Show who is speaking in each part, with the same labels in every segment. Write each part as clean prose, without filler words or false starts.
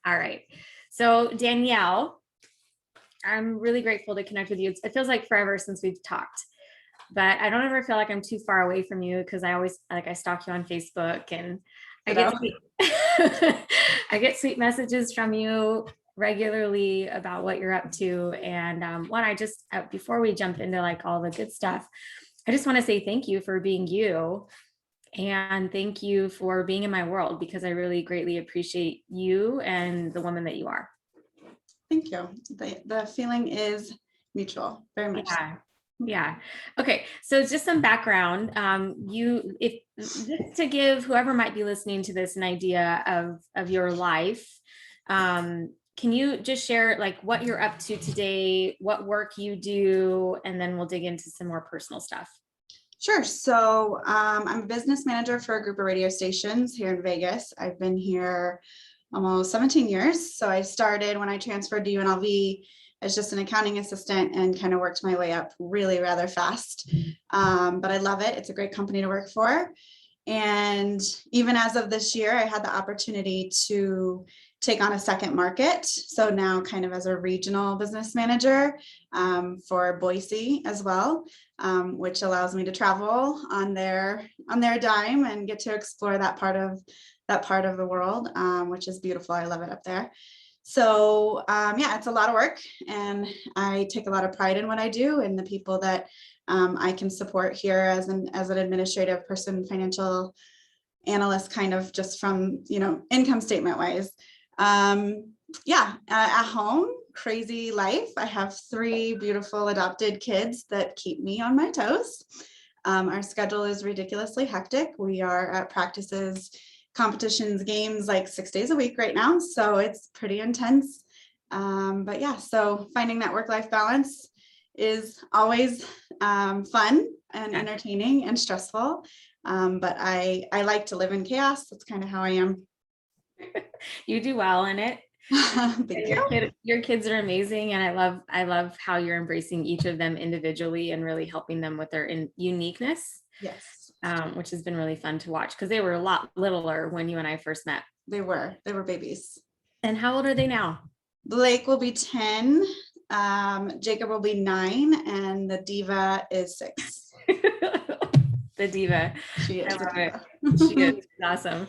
Speaker 1: All right. So Danielle, I'm really grateful to connect with you. It feels like forever since we've talked, but I don't ever feel like I'm too far away from you because I always I stalk you on Facebook and I get sweet, I get sweet messages from you regularly about what you're up to. And before we jump into like all the good stuff, I just want to say thank you for being you. And thank you for being in my world because I really greatly appreciate you and the woman that you are.
Speaker 2: Thank you. The feeling is mutual, very much.
Speaker 1: Yeah. Yeah. Okay. So just some background. Just to give whoever might be listening to this an idea of your life, can you just share like what you're up to today, what work you do, and then we'll dig into some more personal stuff.
Speaker 2: Sure. So I'm a business manager for a group of radio stations here in Vegas. I've been here almost 17 years. So I started when I transferred to UNLV as just an accounting assistant and kind of worked my way up really rather fast. But I love it. It's a great company to work for. And even as of this year, I had the opportunity to take on a second market. So now kind of as a regional business manager for Boise as well, which allows me to travel on their dime and get to explore that part of the world, which is beautiful. I love it up there. So yeah, it's a lot of work and I take a lot of pride in what I do and the people that I can support here as an administrative person, financial analyst, kind of just from, income statement wise. At home, crazy life. I have 3 beautiful adopted kids that keep me on my toes. Our schedule is ridiculously hectic. We are at practices, competitions, games like 6 days a week right now. So it's pretty intense. But yeah, so finding that work-life balance is always fun and entertaining and stressful. But I like to live in chaos. That's kind of how I am.
Speaker 1: You do well in it.
Speaker 2: Thank you.
Speaker 1: Your kids are amazing. And I love how you're embracing each of them individually and really helping them with their uniqueness.
Speaker 2: Yes.
Speaker 1: Which has been really fun to watch because they were a lot littler when you and I first met.
Speaker 2: They were babies.
Speaker 1: And how old are they now?
Speaker 2: Blake will be 10. Jacob will be 9 and the diva is 6.
Speaker 1: The diva.
Speaker 2: She is.
Speaker 1: I love it. She is awesome.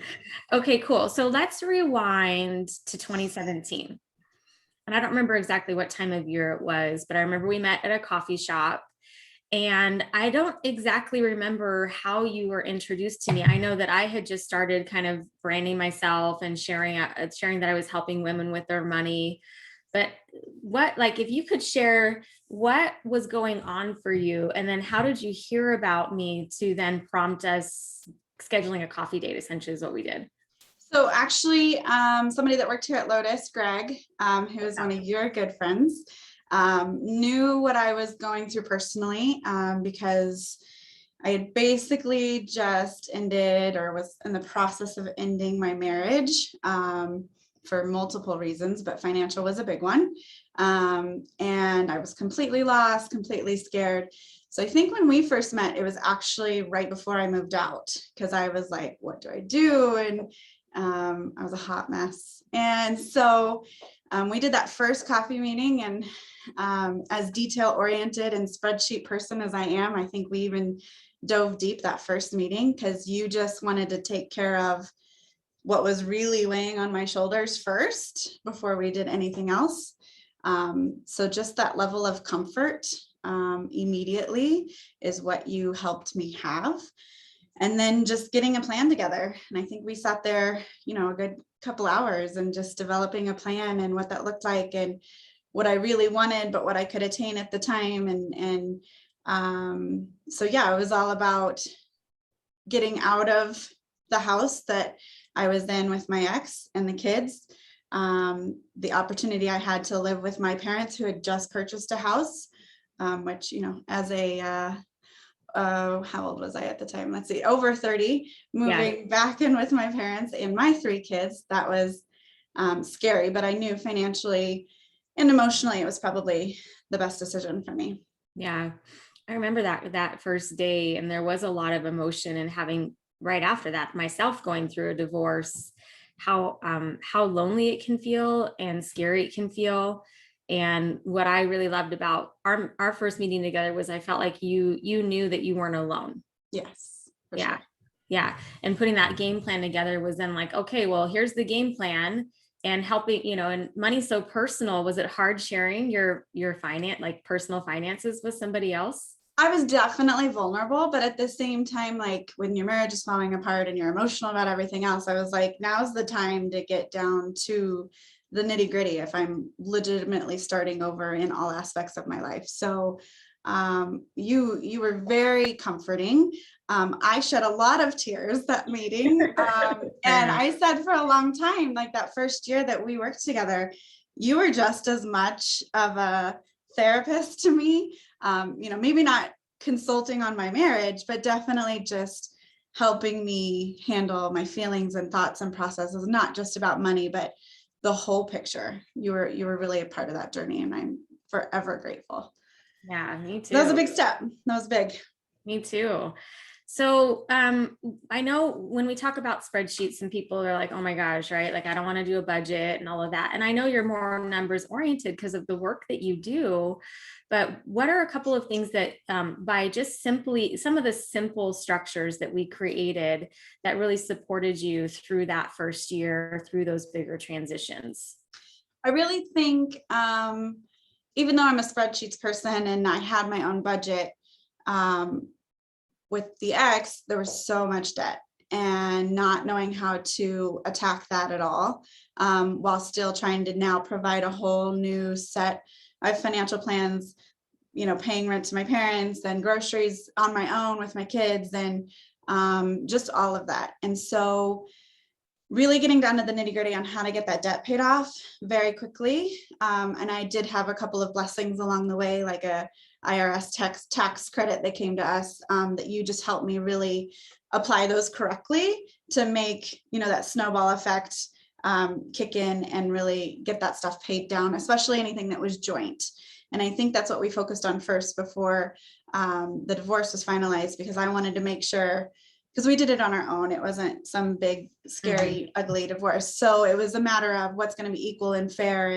Speaker 1: Okay, cool. So let's rewind to 2017. And I don't remember exactly what time of year it was, but I remember we met at a coffee shop. And I don't exactly remember how you were introduced to me. I know that I had just started kind of branding myself and sharing that I was helping women with their money. But if you could share what was going on for you, and then how did you hear about me to then prompt us scheduling a coffee date, essentially is what we did.
Speaker 2: So actually, somebody that worked here at Lotus, Greg, who is one of your good friends, knew what I was going through personally because I had basically just ended or was in the process of ending my marriage for multiple reasons, but financial was a big one. And I was completely lost, completely scared. So I think when we first met, it was actually right before I moved out because I was like, what do I do? And I was a hot mess. And so we did that first coffee meeting, and as detail oriented and spreadsheet person as I am, I think we even dove deep that first meeting because you just wanted to take care of what was really weighing on my shoulders first before we did anything else. So just that level of comfort immediately is what you helped me have. And then just getting a plan together. And I think we sat there, a good couple hours and just developing a plan and what that looked like and what I really wanted, but what I could attain at the time. So yeah, it was all about getting out of the house that I was in with my ex and the kids. The opportunity I had to live with my parents who had just purchased a house, which, as a how old was I at the time? Let's see, over 30, moving back in with my parents and my 3 kids. That was scary, but I knew financially and emotionally it was probably the best decision for me.
Speaker 1: Yeah, I remember that first day, and there was a lot of emotion, and having right after that myself going through a divorce, how lonely it can feel and scary it can feel. And what I really loved about our first meeting together was I felt like you knew that you weren't alone.
Speaker 2: Yes, for
Speaker 1: Yeah.
Speaker 2: sure.
Speaker 1: Yeah. And putting that game plan together was then like, okay, well, here's the game plan, and helping, and money's so personal. Was it hard sharing your finance, like personal finances, with somebody else?
Speaker 2: I was definitely vulnerable, but at the same time, like when your marriage is falling apart and you're emotional about everything else, I was like, now's the time to get down to the nitty gritty if I'm legitimately starting over in all aspects of my life. So you were very comforting. I shed a lot of tears that meeting. And
Speaker 1: Sure.
Speaker 2: I said for a long time, like that first year that we worked together, you were just as much of a therapist to me. Maybe not consulting on my marriage, but definitely just helping me handle my feelings and thoughts and processes, not just about money, but the whole picture. You were really a part of that journey, and I'm forever grateful.
Speaker 1: Yeah, me
Speaker 2: That was a
Speaker 1: too.
Speaker 2: big step. That was big.
Speaker 1: Me too. So I know when we talk about spreadsheets, some people are like, oh my gosh, right? Like, I don't want to do a budget and all of that. And I know you're more numbers oriented because of the work that you do. But what are a couple of things that by just simply some of the simple structures that we created that really supported you through that first year, through those bigger transitions?
Speaker 2: I really think, even though I'm a spreadsheets person and I had my own budget, um, with the ex, there was so much debt and not knowing how to attack that at all, while still trying to now provide a whole new set of financial plans, paying rent to my parents and groceries on my own with my kids, and just all of that. And so really getting down to the nitty gritty on how to get that debt paid off very quickly. And I did have a couple of blessings along the way, like a IRS tax credit that came to us, that you just helped me really apply those correctly to make, that snowball effect kick in and really get that stuff paid down, especially anything that was joint. And I think that's what we focused on first before the divorce was finalized, because I wanted to make sure, because we did it on our own. It wasn't some big, scary, ugly divorce. So it was a matter of what's going to be equal and fair,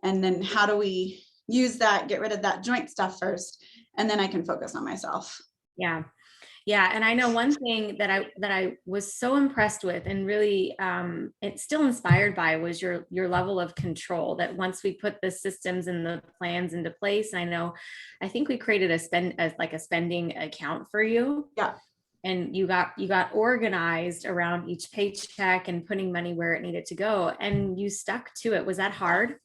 Speaker 2: and then how do we use that, get rid of that joint stuff first, and then I can focus on myself.
Speaker 1: Yeah. Yeah. And I know one thing that I was so impressed with and really it's still inspired by was your level of control, that once we put the systems and the plans into place. I think we created a spending account for you.
Speaker 2: Yeah.
Speaker 1: And you got organized around each paycheck and putting money where it needed to go, and you stuck to it. Was that hard?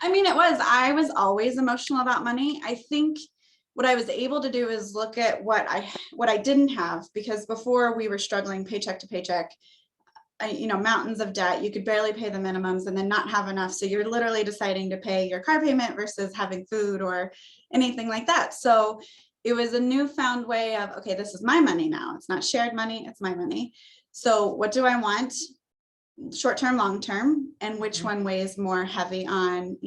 Speaker 2: I mean, I was always emotional about money. I think what I was able to do is look at what I didn't have, because before we were struggling paycheck to paycheck, mountains of debt. You could barely pay the minimums and then not have enough. So you're literally deciding to pay your car payment versus having food or anything like that. So it was a newfound way of, okay, this is my money now. It's not shared money, it's my money. So what do I want? Short term, long term, and which one weighs more heavy on,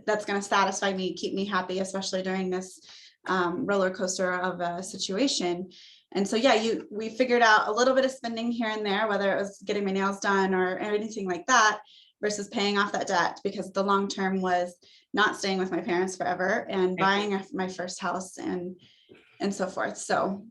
Speaker 2: that's going to satisfy me, keep me happy, especially during this roller coaster of a situation. And so, yeah, we figured out a little bit of spending here and there, whether it was getting my nails done or anything like that, versus paying off that debt, because the long term was not staying with my parents forever and buying my first house and so forth. So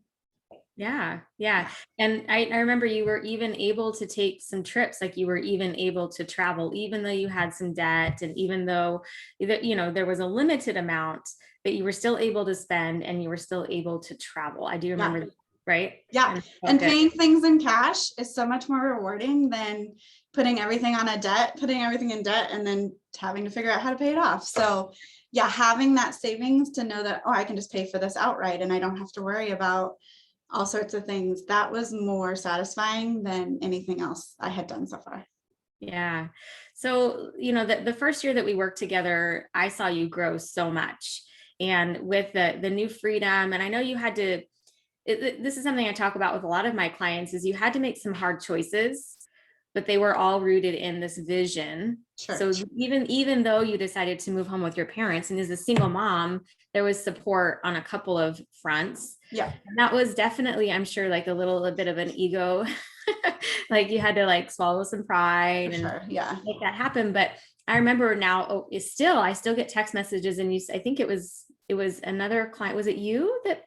Speaker 1: Yeah. Yeah. And I remember you were even able to take some trips, like you were even able to travel, even though you had some debt. And even though, there was a limited amount that you were still able to spend, and you were still able to travel. I do remember that, right?
Speaker 2: Yeah. And paying things in cash is so much more rewarding than putting everything in debt and then having to figure out how to pay it off. So yeah, having that savings to know that, I can just pay for this outright and I don't have to worry about all sorts of things, that was more satisfying than anything else I had done so far.
Speaker 1: Yeah. So, the first year that we worked together, I saw you grow so much. And with the new freedom, and I know you had to, this is something I talk about with a lot of my clients, is you had to make some hard choices but they were all rooted in this vision.
Speaker 2: Sure.
Speaker 1: So even though you decided to move home with your parents, and as a single mom, there was support on a couple of fronts.
Speaker 2: Yeah.
Speaker 1: And that was definitely, I'm sure, like a bit of an ego, like you had to like swallow some pride and
Speaker 2: Yeah.
Speaker 1: make that happen. But I remember now, I still get text messages, and I think it was another client. Was it you that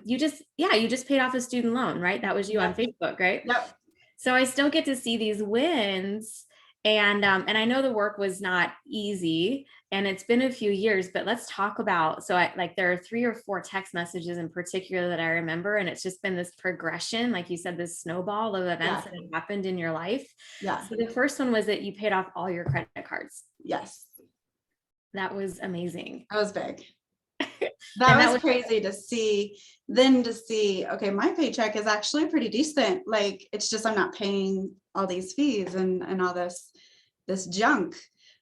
Speaker 1: you just paid off a student loan, right? That was you on Facebook, right?
Speaker 2: Yep.
Speaker 1: So I still get to see these wins. And I know the work was not easy, and it's been a few years, but let's talk about, there are 3 or 4 text messages in particular that I remember. And it's just been this progression, like you said, this snowball of events that have happened in your life.
Speaker 2: Yeah.
Speaker 1: So the first one was that you paid off all your credit cards.
Speaker 2: Yes.
Speaker 1: That was amazing.
Speaker 2: That was big. That was crazy to see, okay, my paycheck is actually pretty decent. Like, it's just, I'm not paying all these fees and all this junk.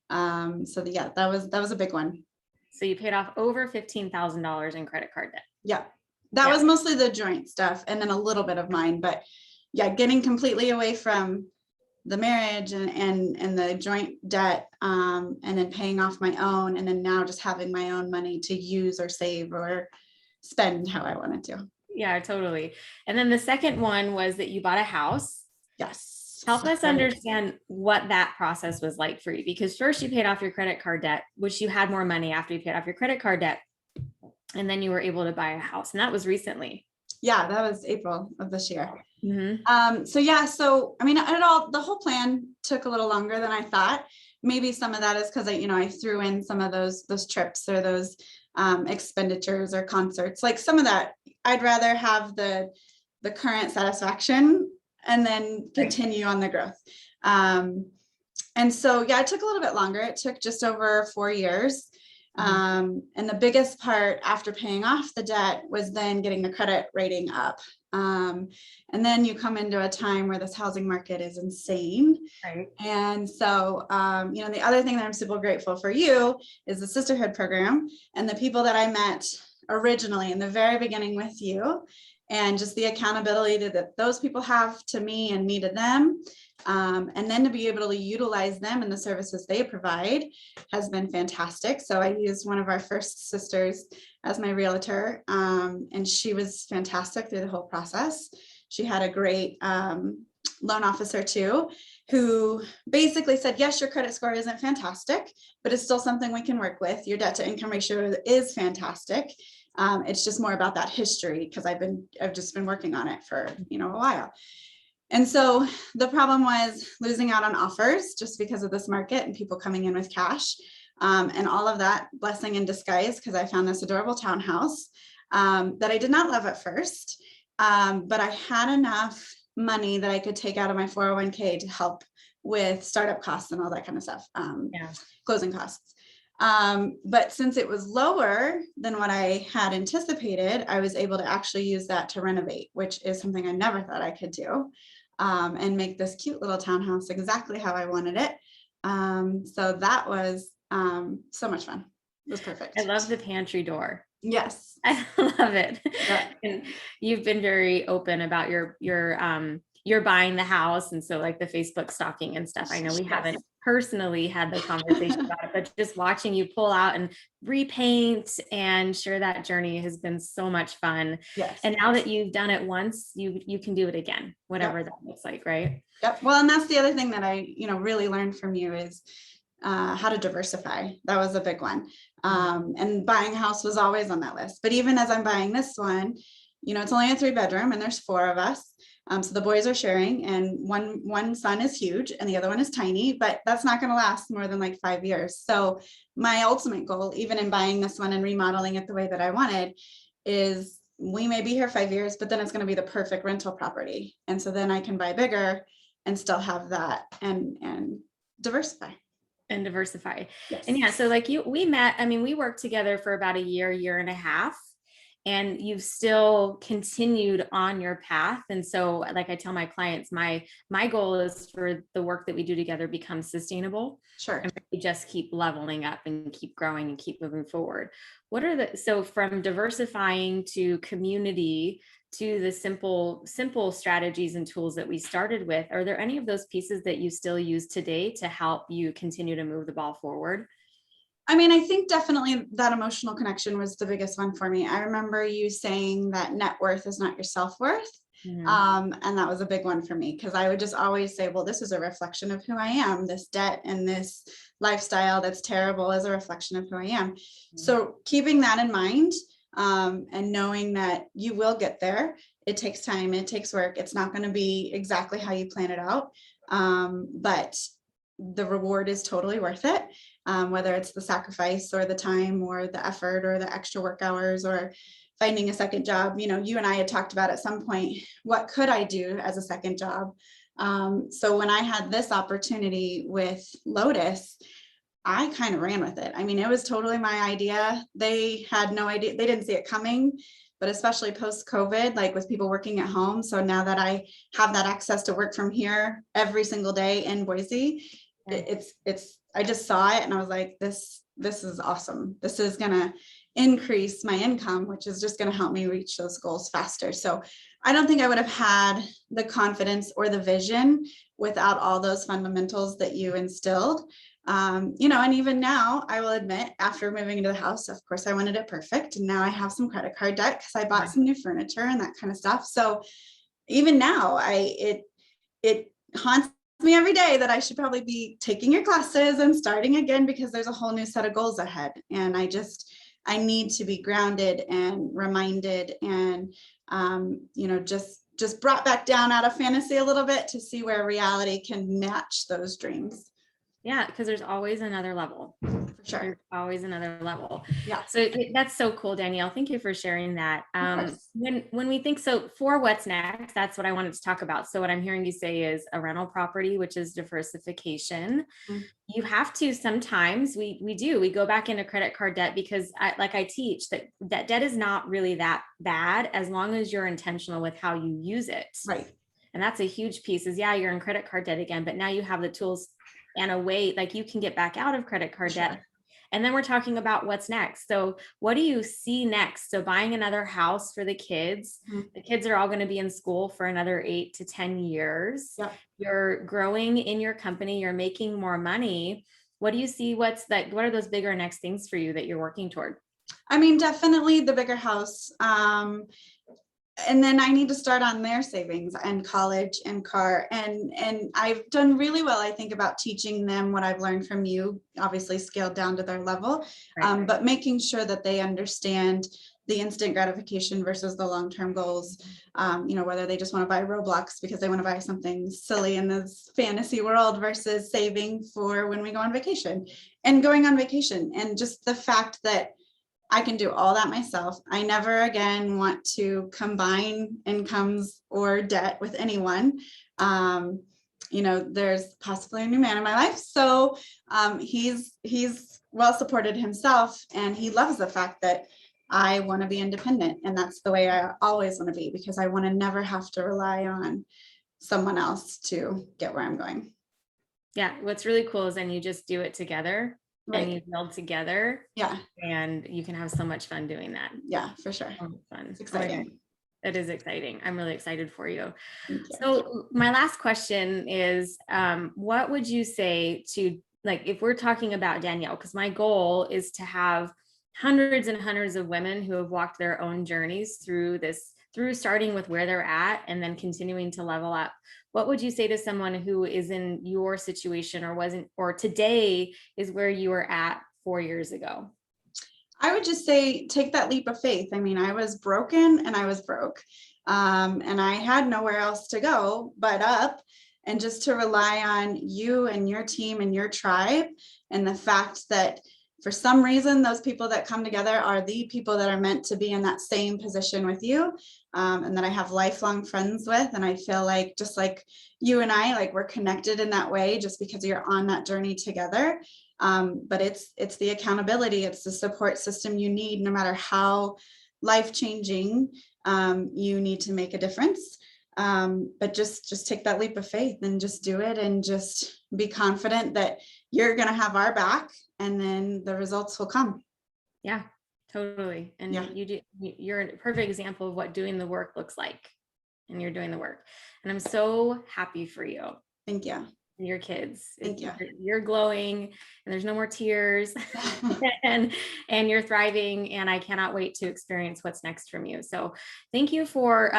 Speaker 2: That was a big one.
Speaker 1: So you paid off over $15,000 in credit card debt.
Speaker 2: Yeah. That was mostly the joint stuff, and then a little bit of mine, but yeah, getting completely away from the marriage and the joint debt, and then paying off my own, and then now just having my own money to use or save or spend how I wanted to.
Speaker 1: Yeah, totally. And then the second one was that you bought a house.
Speaker 2: Yes.
Speaker 1: Help us understand what that process was like for you, because first you paid off your credit card debt, which you had more money after you paid off your credit card debt. And then you were able to buy a house, and that was recently.
Speaker 2: Yeah, that was April of this year.
Speaker 1: Mm-hmm.
Speaker 2: So I mean, the whole plan took a little longer than I thought. Maybe some of that is because I threw in some of those trips or those expenditures or concerts. Like some of that, I'd rather have the current satisfaction and then continue on the growth. And so, it took a little bit longer. It took just over 4 years. And the biggest part after paying off the debt was then getting the credit rating up. And then you come into a time where this housing market is insane.
Speaker 1: Right.
Speaker 2: And so, the other thing that I'm super grateful for you is the sisterhood program and the people that I met originally in the very beginning with you, and just the accountability that those people have to me and me to them. And then to be able to utilize them and the services they provide has been fantastic. So I used one of our first sisters as my realtor, and she was fantastic through the whole process. She had a great loan officer too, who basically said, yes, your credit score isn't fantastic, but it's still something we can work with. Your debt to income ratio is fantastic. It's just more about that history, because I've just been working on it for a while. And so the problem was losing out on offers just because of this market and people coming in with cash, and all of that blessing in disguise, because I found this adorable townhouse that I did not love at first, but I had enough money that I could take out of my 401k to help with startup costs and all that kind of stuff, closing costs. But since it was lower than what I had anticipated, I was able to actually use that to renovate, which is something I never thought I could do, and make this cute little townhouse exactly how I wanted it. So that was so much fun. It was perfect.
Speaker 1: I love the pantry door.
Speaker 2: Yes.
Speaker 1: I love it.
Speaker 2: Yeah.
Speaker 1: And you've been very open about your buying the house. And so like the Facebook stalking and stuff, I know we haven't personally had the conversation about it, but just watching you pull out and repaint and share that journey has been so much fun.
Speaker 2: Yes.
Speaker 1: And now that you've done it once, you can do it again, whatever that looks like, right?
Speaker 2: Yep. Well, and that's the other thing that I, really learned from you is how to diversify. That was a big one. And buying a house was always on that list. But even as I'm buying this one, it's only a 3-bedroom and there's 4 of us. So the boys are sharing, and one son is huge and the other one is tiny, but that's not going to last more than like 5 years. So my ultimate goal, even in buying this one and remodeling it the way that I wanted, is we may be here 5 years, but then it's going to be the perfect rental property. And so then I can buy bigger and still have that and diversify.
Speaker 1: Yes.
Speaker 2: Yes.
Speaker 1: And so like we met, we worked together for about a year and a half. and you've still continued on your path. And so, like I tell my clients, my goal is for the work that we do together become sustainable.
Speaker 2: Sure.
Speaker 1: And we just keep leveling up and keep growing and keep moving forward. So from diversifying to community to the simple strategies and tools that we started with, are there any of those pieces that you still use today to help you continue to move the ball forward?
Speaker 2: I mean, I think definitely that emotional connection was the biggest one for me. I remember you saying that net worth is not your self-worth. And that was a big one for me, because I would just always say, well, this is a reflection of who I am. This debt and this lifestyle that's terrible is a reflection of who I am. So keeping that in mind, and knowing that you will get there. It takes time, it takes work. It's not going to be exactly how you plan it out. But the reward is totally worth it. Whether it's the sacrifice or the time or the effort or the extra work hours or finding a second job. You know, you and I had talked about at some point, what could I do as a second job? So when I had this opportunity with Lotus, I kind of ran with it. I mean, it was totally my idea. They had no idea. They didn't see it coming, but especially post-COVID, like with people working at home. So now that I have that access to work from here every single day in Boise, I just saw it and I was like, this is awesome. This is going to increase my income, which is just going to help me reach those goals faster. So I don't think I would have had the confidence or the vision without all those fundamentals that you instilled. You know, and even now I will admit, after moving into the house, of course I wanted it perfect. And now I have some credit card debt because I bought some new furniture and that kind of stuff. So even now it haunts me every day that I should probably be taking your classes and starting again, because there's a whole new set of goals ahead. And I need to be grounded and reminded and, you know, just brought back down out of fantasy a little bit to see where reality can match those dreams.
Speaker 1: Yeah, because there's always another level.
Speaker 2: For sure.
Speaker 1: There's always another level.
Speaker 2: Yeah.
Speaker 1: So that's so cool, Danielle. Thank you for sharing that. When we think, so for what's next, that's what I wanted to talk about. So what I'm hearing you say is a rental property, which is diversification. You have to, sometimes we go back into credit card debt because I teach that debt is not really that bad as long as you're intentional with how you use it.
Speaker 2: Right.
Speaker 1: And that's a huge piece is, yeah, you're in credit card debt again, but now you have the tools and a way, like you can get back out of credit card debt. And then we're talking about what's next. So what do you see next? So buying another house for the kids. The kids are all going to be in school for another 8 to 10 years.
Speaker 2: Yep.
Speaker 1: You're growing in your company. You're making more money. What do you see? What are those bigger next things for you that you're working toward?
Speaker 2: I mean, definitely the bigger house. And then I need to start on their savings and college and car. And I've done really well, I think, about teaching them what I've learned from you, obviously scaled down to their level, but making sure that they understand the instant gratification versus the long-term goals. You know, whether they just want to buy Roblox because they want to buy something silly in this fantasy world versus saving for when we go on vacation and going on vacation. And just the fact that I can do all that myself. I never again want to combine incomes or debt with anyone. You know, there's possibly a new man in my life. So he's well supported himself, and he loves the fact that I want to be independent. And that's the way I always want to be, because I want to never have to rely on someone else to get where I'm going.
Speaker 1: Yeah. What's really cool is then you just do it together. Right. And you build together.
Speaker 2: Yeah.
Speaker 1: And you can have so much fun doing that.
Speaker 2: Yeah, for sure.
Speaker 1: Fun.
Speaker 2: It's exciting.
Speaker 1: It is exciting. I'm really excited for you. So my last question is, what would you say to, like, if we're talking about Danielle, because my goal is to have hundreds and hundreds of women who have walked their own journeys through starting with where they're at and then continuing to level up. What would you say to someone who is in your situation or today is where you were at 4 years ago?
Speaker 2: I would just say, take that leap of faith. I mean, I was broken and I was broke, and I had nowhere else to go but up, and just to rely on you and your team and your tribe, and the fact that for some reason, those people that come together are the people that are meant to be in that same position with you, and that I have lifelong friends with. And I feel like, just like you and I, like we're connected in that way, just because you're on that journey together. But it's the accountability, it's the support system you need, no matter how life-changing, you need to make a difference. But just take that leap of faith and just do it, and just be confident that you're going to have our back, and then the results will come.
Speaker 1: Yeah, totally. And
Speaker 2: Yeah.
Speaker 1: you're a perfect example of what doing the work looks like, and you're doing the work. And I'm so happy for you
Speaker 2: Thank you.
Speaker 1: and your kids.
Speaker 2: Thank you.
Speaker 1: You're glowing, and there's no more tears, and you're thriving. And I cannot wait to experience what's next from you. So thank you for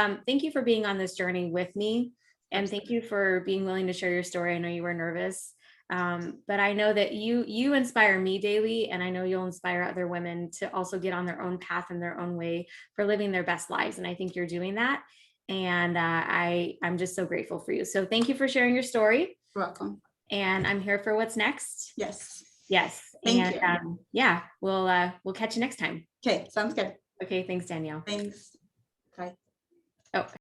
Speaker 1: being on this journey with me. And thank you for being willing to share your story. I know you were nervous. But I know that you inspire me daily, and I know you'll inspire other women to also get on their own path in their own way for living their best lives. And I think you're doing that. And I'm just so grateful for you. So thank you for sharing your story.
Speaker 2: You're welcome.
Speaker 1: And I'm here for what's next.
Speaker 2: Yes.
Speaker 1: Yes.
Speaker 2: Thank you.
Speaker 1: Yeah, we'll catch you next time.
Speaker 2: Okay, sounds good.
Speaker 1: Okay, thanks, Danielle.
Speaker 2: Thanks. Bye.
Speaker 1: Oh.